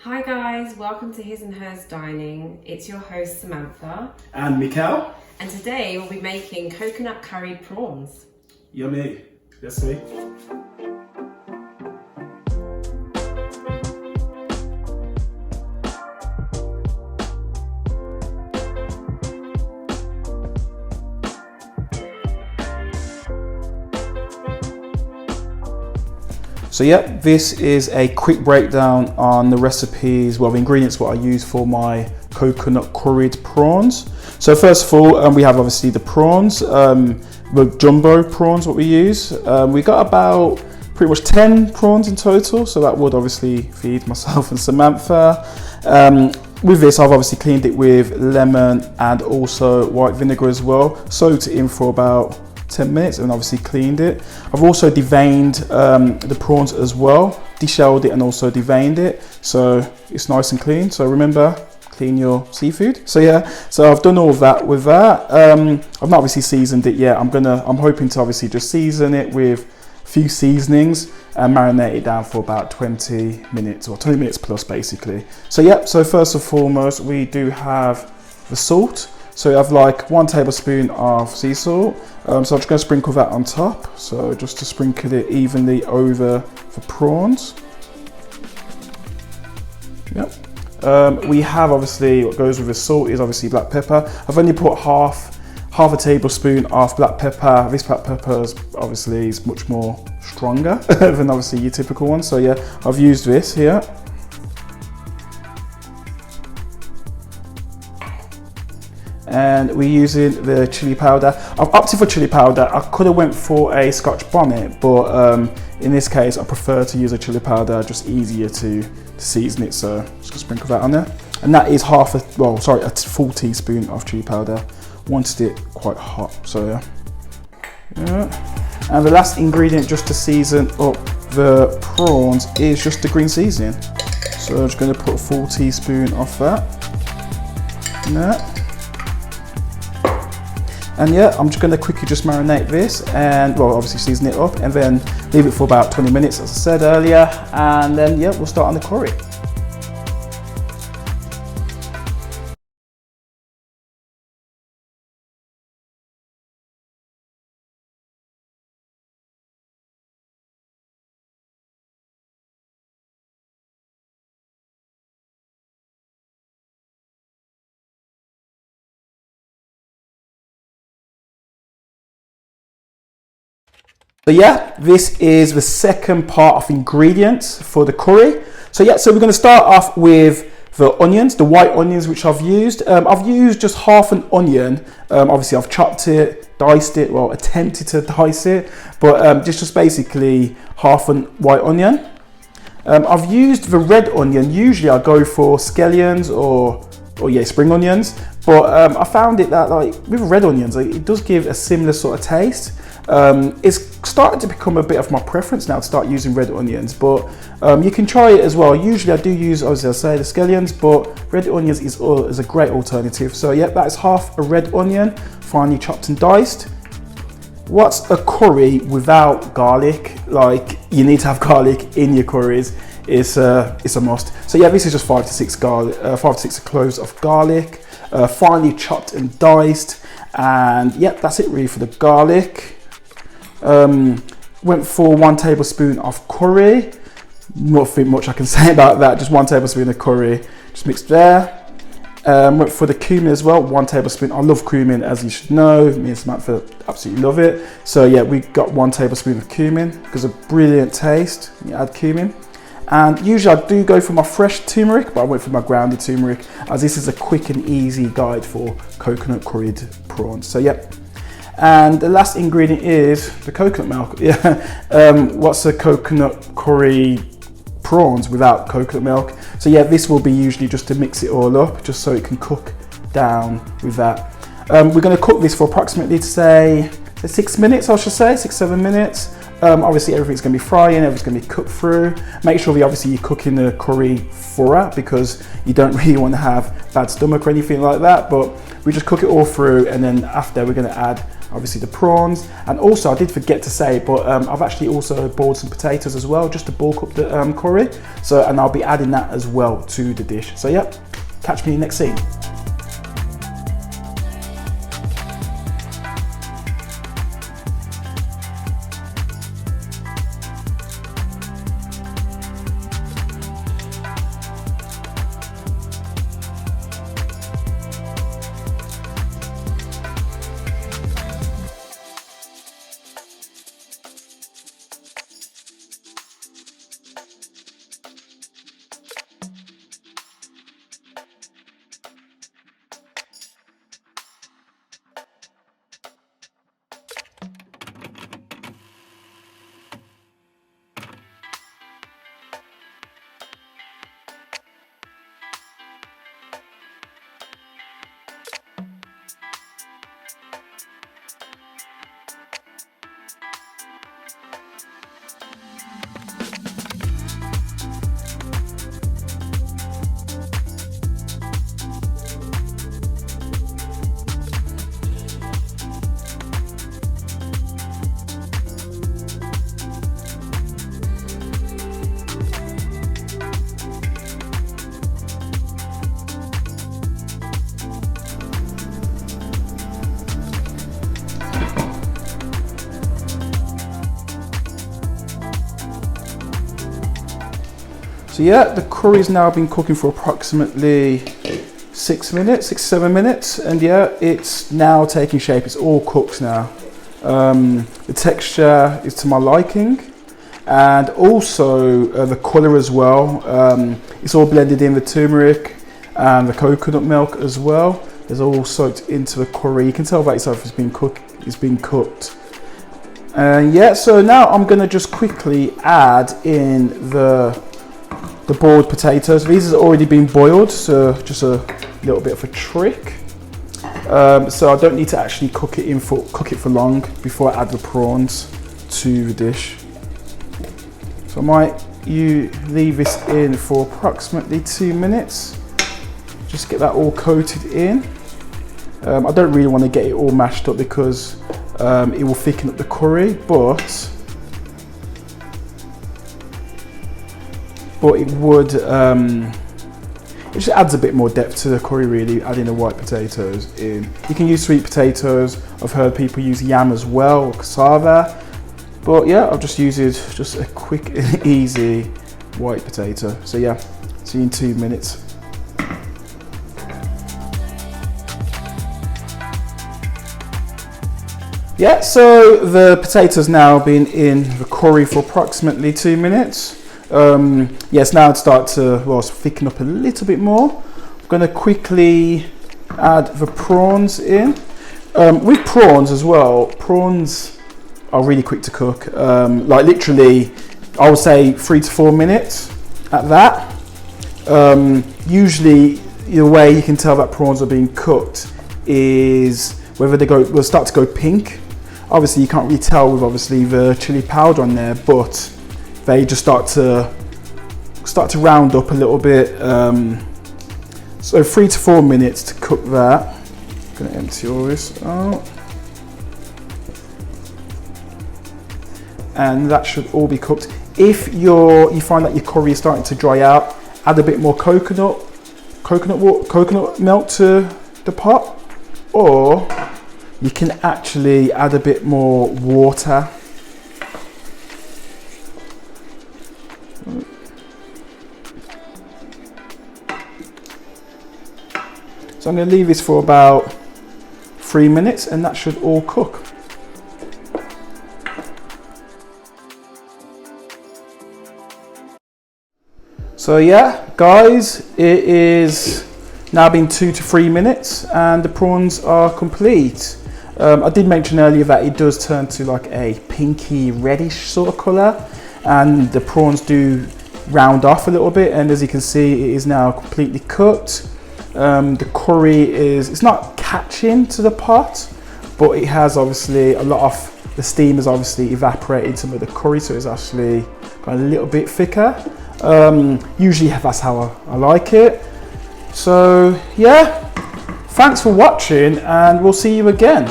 Hi guys, welcome to His and Hers Dining. It's your host Samantha. And Mikhail. And today we'll be making coconut curried prawns. Yummy. Let's see. So yeah, this is a quick breakdown on the recipes, well the ingredients what I use for my coconut curried prawns. So first of all, we have obviously the prawns, the jumbo prawns what we use. We got about pretty much 10 prawns in total, so that would obviously feed myself and Samantha. With this I've obviously cleaned it with lemon and also white vinegar as well, soaked it in for about 10 minutes and obviously cleaned it. I've also deveined the prawns as well, deshelled it and also deveined it, so it's nice and clean. So remember, clean your seafood. So yeah, so I've done all of that with that. I've not obviously seasoned it yet. I'm hoping to obviously just season it with a few seasonings and marinate it down for about 20 minutes or 20 minutes plus basically. So yeah, so first and foremost we do have the salt. So I have like 1 tablespoon of sea salt. So I'm just going to sprinkle that on top. So just to sprinkle it evenly over the prawns. Yep. We have obviously what goes with the salt is obviously black pepper. I've only put half a tablespoon of black pepper. This black pepper is obviously much more stronger than obviously your typical one. So yeah, I've used this here. And we're using the chili powder. I've opted for chili powder. I could have went for a Scotch bonnet, but in this case I prefer to use a chili powder, just easier to season it. So just gonna sprinkle that on there. And that is a full teaspoon of chili powder. Wanted it quite hot, so yeah. And the last ingredient just to season up the prawns is just the green seasoning. So I'm just gonna put a full teaspoon of that in there. And yeah, I'm just going to quickly just marinate this and, well, obviously season it up and then leave it for about 20 minutes, as I said earlier. And then, yeah, we'll start on the curry. So yeah, this is the second part of ingredients for the curry. So yeah, so we're going to start off with the onions, the white onions which I've used. I've used just half an onion. Obviously I've chopped it, diced it, well attempted to dice it, but just basically half an white onion. I've used the red onion. Usually I go for scallions or yeah, spring onions, but I found it that like with red onions, it does give a similar sort of taste. It's started to become a bit of my preference now to start using red onions, but you can try it as well. Usually I do use, as I say, the scallions, but red onions is a great alternative. So yeah, that is half a red onion, finely chopped and diced. What's a curry without garlic? Like, you need to have garlic in your curries. It's a must. So yeah, this is just 5 to 6 cloves of garlic, finely chopped and diced, and yeah, that's it really for the garlic. Went for 1 tablespoon of curry. Nothing much I can say about that, just 1 tablespoon of curry, just mixed there. Went for the cumin as well, 1 tablespoon. I love cumin, as you should know. Me and Samantha absolutely love it. So yeah, we got 1 tablespoon of cumin because of brilliant taste. You add cumin. And usually I do go for my fresh turmeric, but I went for my grounded turmeric as this is a quick and easy guide for coconut curried prawns. So yep. And the last ingredient is the coconut milk. Yeah. What's a coconut curry prawns without coconut milk? So yeah, this will be usually just to mix it all up, just so it can cook down with that. We're going to cook this for approximately, say 6 minutes, I should say, 6-7 minutes. Obviously everything's going to be frying, everything's going to be cooked through. Make sure obviously you're cooking the curry thorough because you don't really want to have bad stomach or anything like that, but we just cook it all through, and then after we're going to add obviously the prawns, and also I did forget to say, but I've actually also boiled some potatoes as well, just to bulk up the curry. So, and I'll be adding that as well to the dish. So yeah, catch me in the next scene. So yeah, the curry's now been cooking for approximately 7 minutes, and yeah, it's now taking shape. It's all cooked now. The texture is to my liking, and also the colour as well. It's all blended in, the turmeric and the coconut milk as well. It's all soaked into the curry. You can tell by itself it's been cooked. And yeah, so now I'm gonna just quickly add in the boiled potatoes. These have already been boiled, so just a little bit of a trick. So I don't need to actually cook it for long before I add the prawns to the dish. So I might leave this in for approximately 2 minutes. Just get that all coated in. I don't really want to get it all mashed up because it will thicken up the curry, but it would, it just adds a bit more depth to the curry really, adding the white potatoes in. You can use sweet potatoes. I've heard people use yam as well, or cassava. But yeah, I've just used just a quick and easy white potato. So yeah, see you in 2 minutes. Yeah, so the potatoes now been in the curry for approximately 2 minutes. Yes, now it's started to thicken up a little bit more. I'm going to quickly add the prawns in. With prawns as well, prawns are really quick to cook. Like literally, I would say 3 to 4 minutes at that. Usually, the way you can tell that prawns are being cooked is whether will start to go pink. Obviously, you can't really tell with obviously the chili powder on there, but they just start to round up a little bit. So 3 to 4 minutes to cook that. I'm gonna empty all this out. And that should all be cooked. If you find that your curry is starting to dry out, add a bit more coconut milk to the pot, or you can actually add a bit more water. So I'm going to leave this for about 3 minutes and that should all cook. So yeah, guys, it is now been 2 to 3 minutes and the prawns are complete. I did mention earlier that it does turn to like a pinky reddish sort of colour, and the prawns do round off a little bit, and as you can see it is now completely cooked. The curry it's not catching to the pot, but it has obviously a lot of the steam has obviously evaporated some of the curry, so it's actually got a little bit thicker. Usually that's how I like it. So yeah, thanks for watching and we'll see you again.